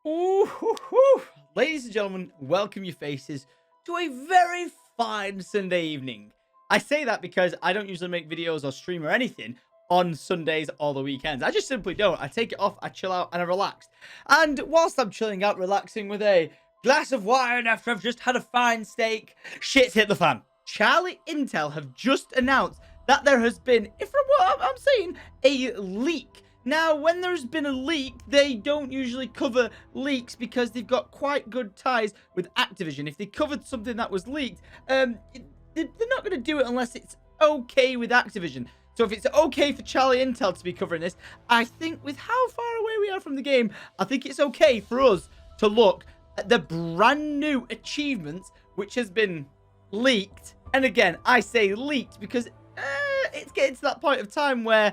Ooh, hoo, hoo. Ladies and gentlemen, welcome your faces to a very fine Sunday evening. I say that because I don't usually make videos or stream or anything on Sundays or the weekends. I just simply don't. I take it off, I chill out, and I relax. And whilst I'm chilling out, relaxing with a glass of wine after I've just had a fine steak, shit's hit the fan. Charlie Intel have just announced that there has been, from what I'm saying, a leak. Now, when there's been a leak, they don't usually cover leaks because they've got quite good ties with Activision. If they covered something that was leaked, they're not going to do it unless it's okay with Activision. So if it's okay for Charlie Intel to be covering this, I think with how far away we are from the game, I think it's okay for us to look at the brand new achievements which has been leaked. And again, I say leaked because it's getting to that point of time where,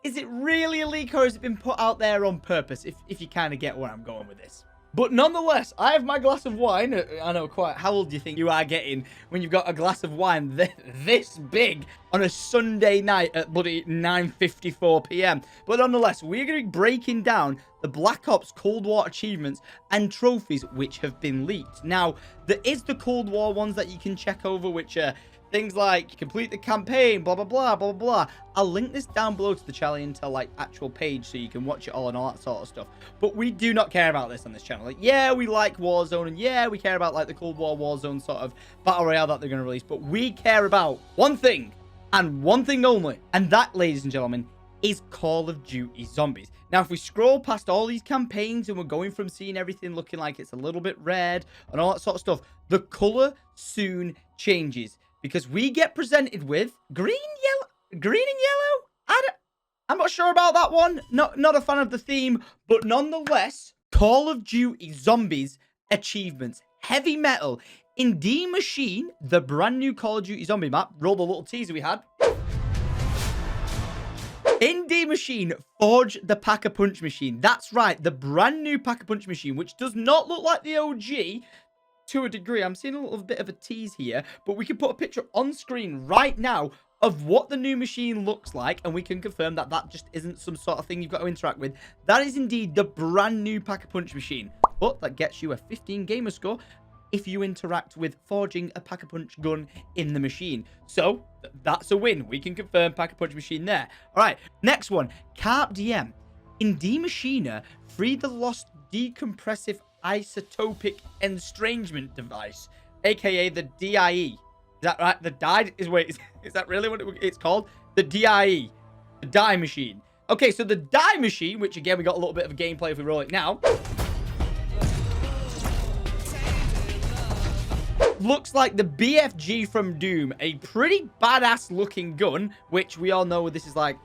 is it really a leak or has it been put out there on purpose? If you kind of get where I'm going with this. But nonetheless, I have my glass of wine. I know quite. How old do you think you are getting when you've got a glass of wine this big on a Sunday night at bloody 9:54 p.m. But nonetheless, we're going to be breaking down the Black Ops Cold War achievements and trophies which have been leaked. Now, there is the Cold War ones that you can check over, which are things like complete the campaign, blah, blah, blah, blah, blah. I'll link this down below to the Charlie Intel, like, actual page so you can watch it all and all that sort of stuff. But we do not care about this on this channel. Like, yeah, we like Warzone, and yeah, we care about, like, the Cold War Warzone sort of Battle Royale that they're going to release. But we care about one thing, and one thing only. And that, ladies and gentlemen, is Call of Duty Zombies. Now, if we scroll past all these campaigns and we're going from seeing everything looking like it's a little bit red and all that sort of stuff, the color soon changes. Because we get presented with green and yellow. I'm not sure about that one. Not a fan of the theme, but nonetheless, Call of Duty Zombies achievements. Heavy Metal, Indie Machine, the brand new Call of Duty Zombie map. Roll the little teaser we had. Indie Machine, Forge the PackAPunch machine. That's right, the brand new PackAPunch machine, which does not look like the OG. To a degree, I'm seeing a little bit of a tease here, but we can put a picture on screen right now of what the new machine looks like, and we can confirm that that just isn't some sort of thing you've got to interact with. That is indeed the brand new PackAPunch machine, but that gets you a 15 gamer score if you interact with forging a PackAPunch gun in the machine. So that's a win. We can confirm PackAPunch machine there. All right, next one, Carp DM. Indie Machiner, free the lost decompressive isotopic estrangement device, aka the DIE. Is that right? The DIE is, wait, is that really what it's called? The DIE, the die machine. Okay, so the die machine, which again we got a little bit of a gameplay if we roll it now, looks like the BFG from Doom, a pretty badass looking gun, which we all know this is like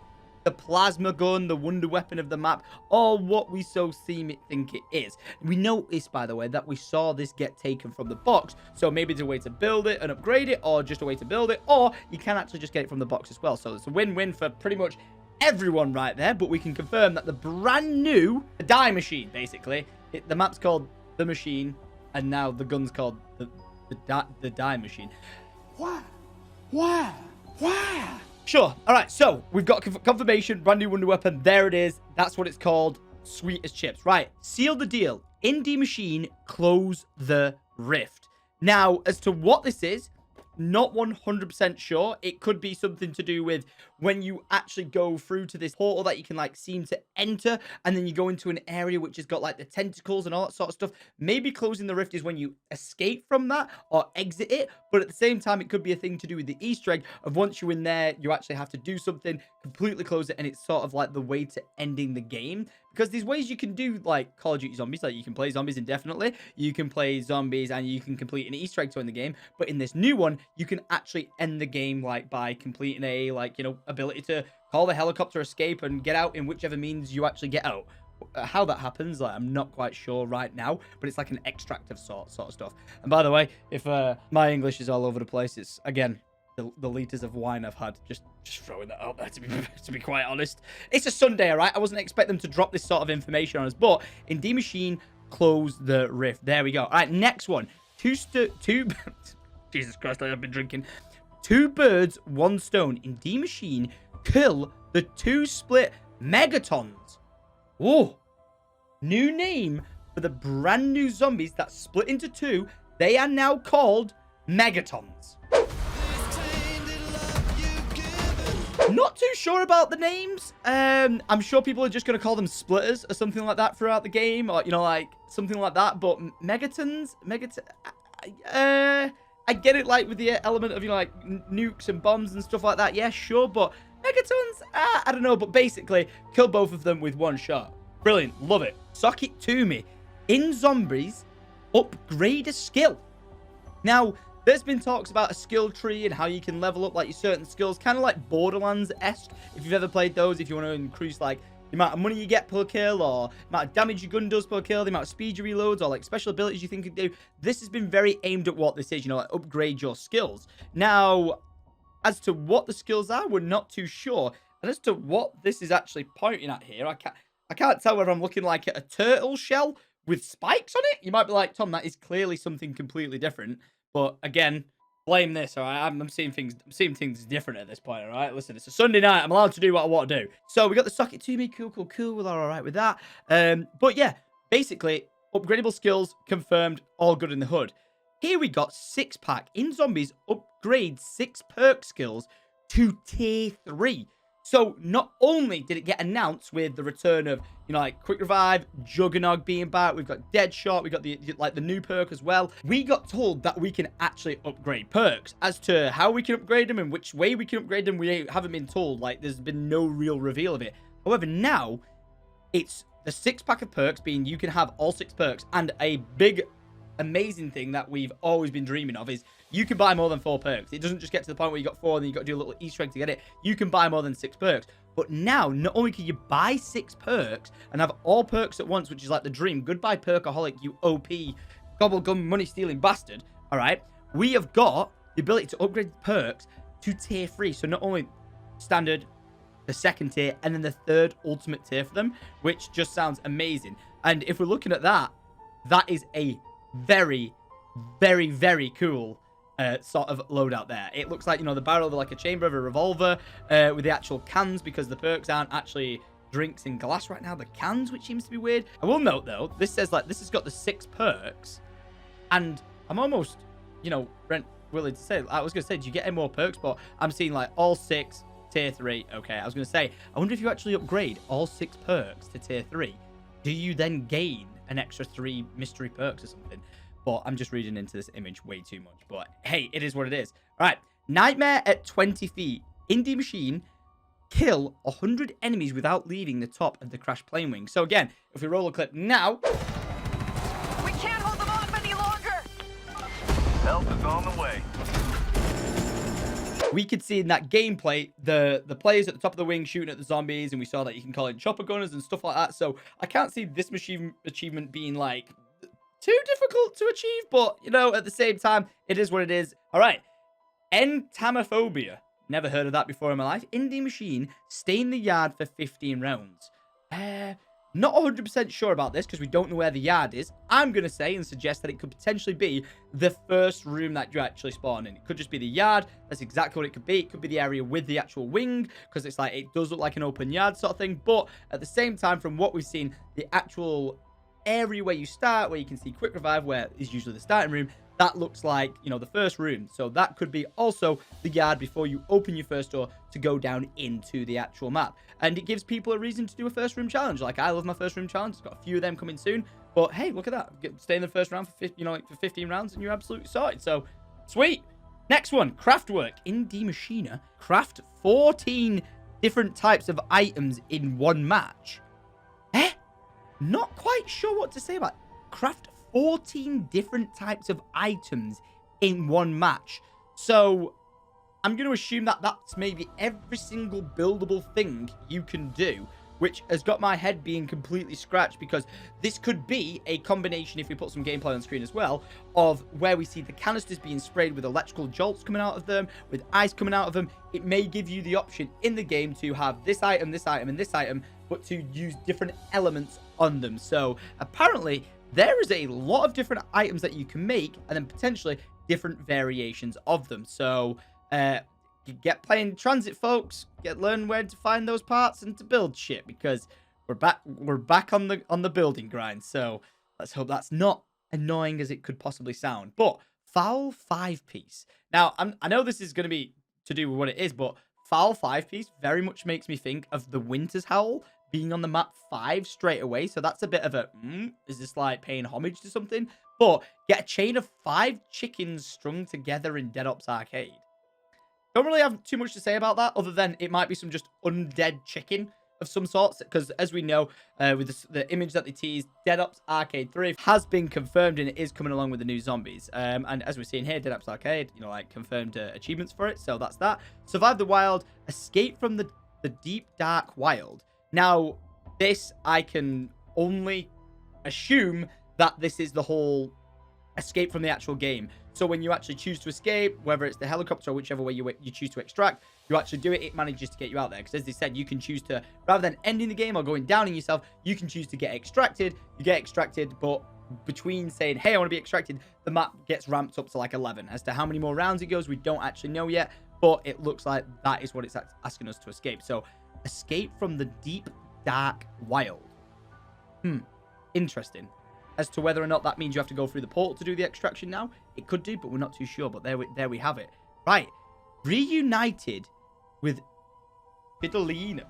the plasma gun, the wonder weapon of the map, or what we so think it is. We noticed, by the way, that we saw this get taken from the box, so maybe it's a way to build it and upgrade it, or just a way to build it, or you can actually just get it from the box as well. So it's a win-win for pretty much everyone right there. But we can confirm that the brand new die machine, basically, the map's called The Machine, and now the gun's called the die machine. Why? Sure. All right. So we've got confirmation. Brand new wonder weapon. There it is. That's what it's called. Sweet as chips. Right. Seal the deal. Indie Machine, close the rift. Now, as to what this is, not 100% sure. It could be something to do with when you actually go through to this portal that you can like seem to enter, and then you go into an area which has got like the tentacles and all that sort of stuff. Maybe closing the rift is when you escape from that or exit it, but at the same time it could be a thing to do with the Easter egg of once you're in there you actually have to do something, completely close it, and it's sort of like the way to ending the game. Because there's ways you can do like Call of Duty Zombies, like you can play zombies indefinitely, you can play zombies and you can complete an Easter egg to end the game. But in this new one, you can actually end the game like by completing a, like, you know, ability to call the helicopter, escape, and get out in whichever means you actually get out. How that happens, like, I'm not quite sure right now, but it's like an extract of sort of stuff. And by the way, if my English is all over the place, it's again the liters of wine I've had. Just throwing that out there to be quite honest. It's a Sunday, all right? I wasn't expecting them to drop this sort of information on us, but Indie Machine, close the rift. There we go. All right, next one. Two Jesus Christ, I've been drinking. 2 birds, 1 stone. Indie Machine, kill the 2 split megatons. Oh, new name for the brand new zombies that split into two. They are now called Megatons. Not too sure about the names. I'm sure people are just going to call them splitters or something like that throughout the game, or, you know, like something like that. But Megatons, I get it, like with the element of, you know, like nukes and bombs and stuff like that. Yeah, sure. But Megatons, I don't know. But basically, kill both of them with one shot. Brilliant. Love it. Sock it to me. In zombies, upgrade a skill. Now, there's been talks about a skill tree and how you can level up like your certain skills, kind of like Borderlands-esque. If you've ever played those, if you want to increase like the amount of money you get per kill, or the amount of damage your gun does per kill, the amount of speed you reloads, or like special abilities you think you can do. This has been very aimed at what this is, you know, like upgrade your skills. Now, as to what the skills are, we're not too sure. And as to what this is actually pointing at here, I can't tell whether I'm looking like at a turtle shell with spikes on it. You might be like, Tom, that is clearly something completely different. But again, blame this, all right? I'm seeing things different at this point, all right? Listen, it's a Sunday night. I'm allowed to do what I want to do. So we got the socket to me. Cool. We're all right with that. But yeah, basically, upgradable skills confirmed. All good in the hood. Here we got 6-pack. In zombies, upgrade 6 perk skills to tier 3. So not only did it get announced with the return of, you know, like quick revive, Juggernog being back, we've got Deadshot, we got the new perk as well. We got told that we can actually upgrade perks. As to how we can upgrade them and which way we can upgrade them, we haven't been told. Like, there's been no real reveal of it. However, now it's the 6-pack of perks, being you can have all 6 perks, and a big amazing thing that we've always been dreaming of is you can buy more than 4 perks. It doesn't just get to the point where you got 4 and then you got to do a little Easter egg to get it. You can buy more than 6 perks. But now, not only can you buy 6 perks and have all perks at once, which is like the dream. Goodbye, Perkaholic, you OP, gobblegum, money-stealing bastard. All right? We have got the ability to upgrade perks to tier 3. So not only standard, the 2nd tier, and then the 3rd ultimate tier for them, which just sounds amazing. And if we're looking at that, that is a very, very, very cool sort of loadout there. It looks like, you know, the barrel of like a chamber of a revolver with the actual cans, because the perks aren't actually drinks in glass right now, the cans, which seems to be weird. I will note though, this says like this has got the 6 perks, and I'm almost, you know, willing to say, I was gonna say, do you get any more perks? But I'm seeing like all 6 tier 3. Okay, I was gonna say, I wonder if you actually upgrade all 6 perks to tier 3, do you then gain an extra 3 mystery perks or something? But I'm just reading into this image way too much. But hey, it is what it is. All right. Nightmare at 20 feet. Indie machine. Kill 100 enemies without leaving the top of the crash plane wing. So again, if we roll a clip now. We can't hold them off any longer. Help is on the way. We could see in that gameplay the players at the top of the wing shooting at the zombies, and we saw that you can call in chopper gunners and stuff like that. So I can't see this achievement being like too difficult to achieve, but you know, at the same time, it is what it is. All right, entamophobia. Never heard of that before in my life. Indie machine. Stay in the yard for 15 rounds. Not 100% sure about this because we don't know where the yard is. I'm going to say and suggest that it could potentially be the first room that you actually spawn in. It could just be the yard. That's exactly what it could be. It could be the area with the actual wing, because it's like, it does look like an open yard sort of thing. But at the same time, from what we've seen, the actual area where you start, where you can see quick revive, where is usually the starting room, that looks like, you know, the first room. So that could be also the yard before you open your first door to go down into the actual map. And it gives people a reason to do a first room challenge. Like, I love my first room challenge. It's got a few of them coming soon. But hey, look at that. Stay in the first round for, you know, like for 15 rounds and you're absolutely sorted. So, sweet. Next one, craftwork. Indie Machina. Craft 14 different types of items in one match. Not quite sure what to say about it. Craft 14 different types of items in one match. So I'm going to assume that that's maybe every single buildable thing you can do, which has got my head being completely scratched, because this could be a combination, if we put some gameplay on screen as well, of where we see the canisters being sprayed with electrical jolts coming out of them, with ice coming out of them. It may give you the option in the game to have this item, and this item, but to use different elements on them. So apparently there is a lot of different items that you can make, and then potentially different variations of them. So get playing Transit, folks. Learn where to find those parts and to build shit, because we're back on the building grind. So Let's hope that's not annoying as it could possibly sound. But foul 5-piece. Now, I know this is going to be to do with what it is, but foul 5-piece very much makes me think of the Winter's Howl being on the map 5 straight away. So that's a bit of a, is this like paying homage to something? But get a chain of 5 chickens strung together in Dead Ops Arcade. Don't really have too much to say about that, other than it might be some just undead chicken of some sorts, because as we know, with the image that they teased, Dead Ops Arcade 3 has been confirmed, and it is coming along with the new zombies. And as we're seeing here, Dead Ops Arcade, you know, like confirmed achievements for it, so that's that. Survive the Wild, escape from the deep dark wild. Now, this I can only assume that this is the whole escape from the actual game. So when you actually choose to escape, whether it's the helicopter or whichever way you choose to extract, you actually do it, it manages to get you out there. Because as they said, you can choose to, rather than ending the game or going down on yourself, you can choose to get extracted. You get extracted, but between saying, hey, I want to be extracted, the map gets ramped up to like 11. As to how many more rounds it goes, we don't actually know yet, but it looks like that is what it's asking us to escape. So escape from the deep, dark wild. Interesting. As to whether or not that means you have to go through the portal to do the extraction now. It could do, but we're not too sure. But there we have it. Right. Reunited with Fidolina.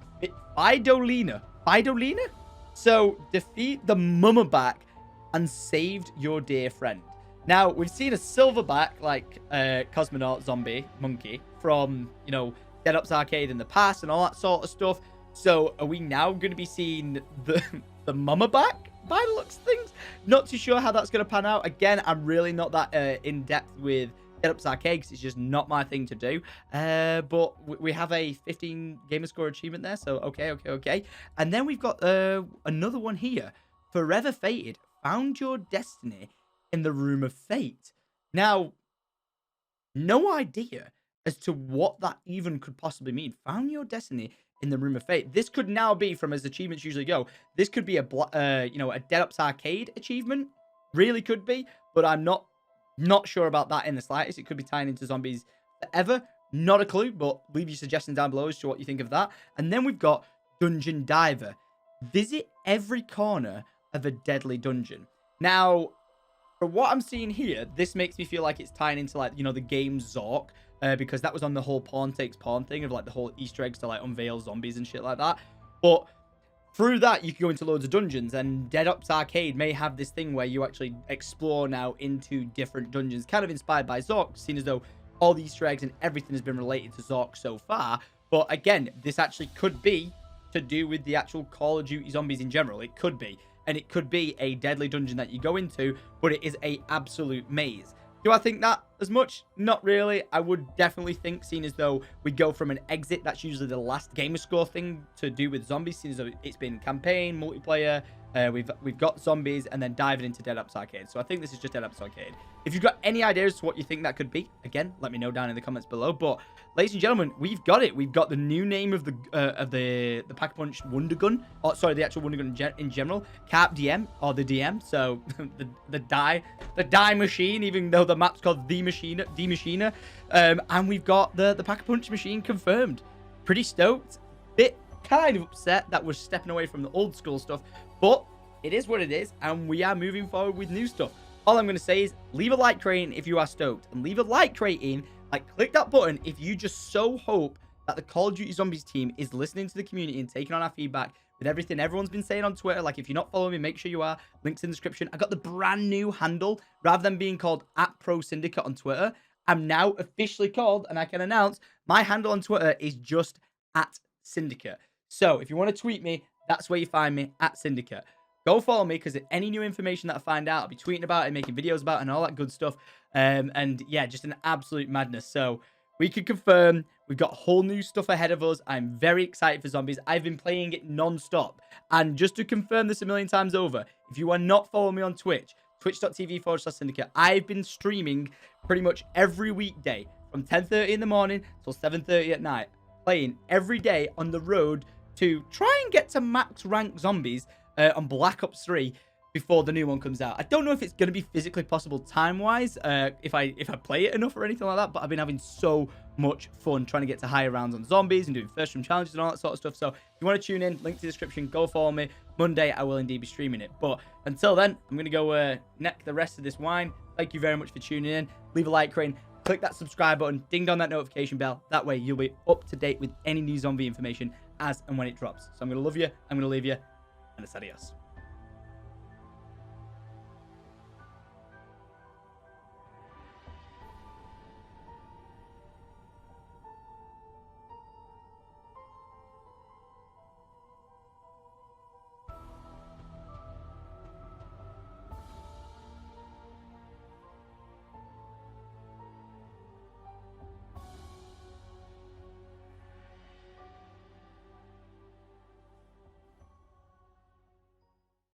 So, defeat the Mummerback and saved your dear friend. Now, we've seen a silverback, like, cosmonaut zombie monkey from, you know, Dead Ops Arcade in the past and all that sort of stuff. So, are we now going to be seeing the Mummerback? By the looks of things, not too sure how that's going to pan out. Again, I'm really not that in depth with Dead Ops Arcade because it's just not my thing to do. But we have a 15 gamer score achievement there, so okay. And then we've got another one here. Forever Fated, found your destiny in the Room of Fate. Now, no idea as to what that even could possibly mean. Found your destiny in the Room of Fate. This could now be, from as achievements usually go, this could be a Dead Ops Arcade achievement. Really could be, but I'm not sure about that in the slightest. It could be tying into Zombies Forever. Not a clue, but leave your suggestions down below as to what you think of that. And then we've got Dungeon Diver. Visit every corner of a deadly dungeon. Now, from what I'm seeing here, this makes me feel like it's tying into, like, you know, the game Zork. Because that was on the whole pawn takes pawn thing of like the whole Easter eggs to like unveil zombies and shit like that. But through that, you can go into loads of dungeons, and Dead Ops Arcade may have this thing where you actually explore now into different dungeons, kind of inspired by Zork, seeing as though all the Easter eggs and everything has been related to Zork so far. But again, this actually could be to do with the actual Call of Duty zombies in general. It could be. And it could be a deadly dungeon that you go into, but it is a absolute maze. Do I think that as much? Not really. I would definitely think, seeing as though we go from an exit, that's usually the last gamer score thing to do with zombies, seeing as though it's been campaign, multiplayer, we've got zombies, and then diving into Dead Ops Arcade. So I think this is just Dead Ops Arcade. If you've got any ideas to what you think that could be, again, let me know down in the comments below. But ladies and gentlemen, we've got it. We've got the new name of the PackAPunch Wonder Gun. Oh, sorry, the actual Wonder Gun in general. Carp DM, or the DM. So the die machine, even though the map's called the Machiner. And we've got the PackAPunch machine confirmed. Pretty stoked. Bit kind of upset that we're stepping away from the old school stuff, but it is what it is, and we are moving forward with new stuff. All I'm going to say is leave a like rating if you are stoked, and leave a like rating, like click that button if you just so hope that the Call of Duty Zombies team is listening to the community and taking on our feedback with everything everyone's been saying on Twitter. Like, if you're not following me, make sure you are. Links in the description. I got the brand new handle. Rather than being called @ProSyndicate on Twitter, I'm now officially called, and I can announce my handle on Twitter is just @Syndicate. So if you want to tweet me, that's where you find me, @Syndicate. Go follow me, because any new information that I find out, I'll be tweeting about it, making videos about it, and all that good stuff. And yeah, just an absolute madness. So we can confirm we've got whole new stuff ahead of us. I'm very excited for Zombies. I've been playing it non-stop. And just to confirm this a million times over, if you are not following me on Twitch, twitch.tv/Syndicate, I've been streaming pretty much every weekday from 10:30 in the morning till 7:30 at night, playing every day on the road to try and get to max rank zombies on Black Ops 3. before the new one comes out. I don't know if it's going to be physically possible time-wise, if I play it enough or anything like that, but I've been having so much fun trying to get to higher rounds on zombies and doing first room challenges and all that sort of stuff. So if you want to tune in, link to the description, go follow me. Monday, I will indeed be streaming it. But until then, I'm going to go neck the rest of this wine. Thank you very much for tuning in. Leave a like rating, click that subscribe button, ding dong that notification bell. That way, you'll be up to date with any new zombie information as and when it drops. So I'm going to love you, I'm going to leave you, and it's adios.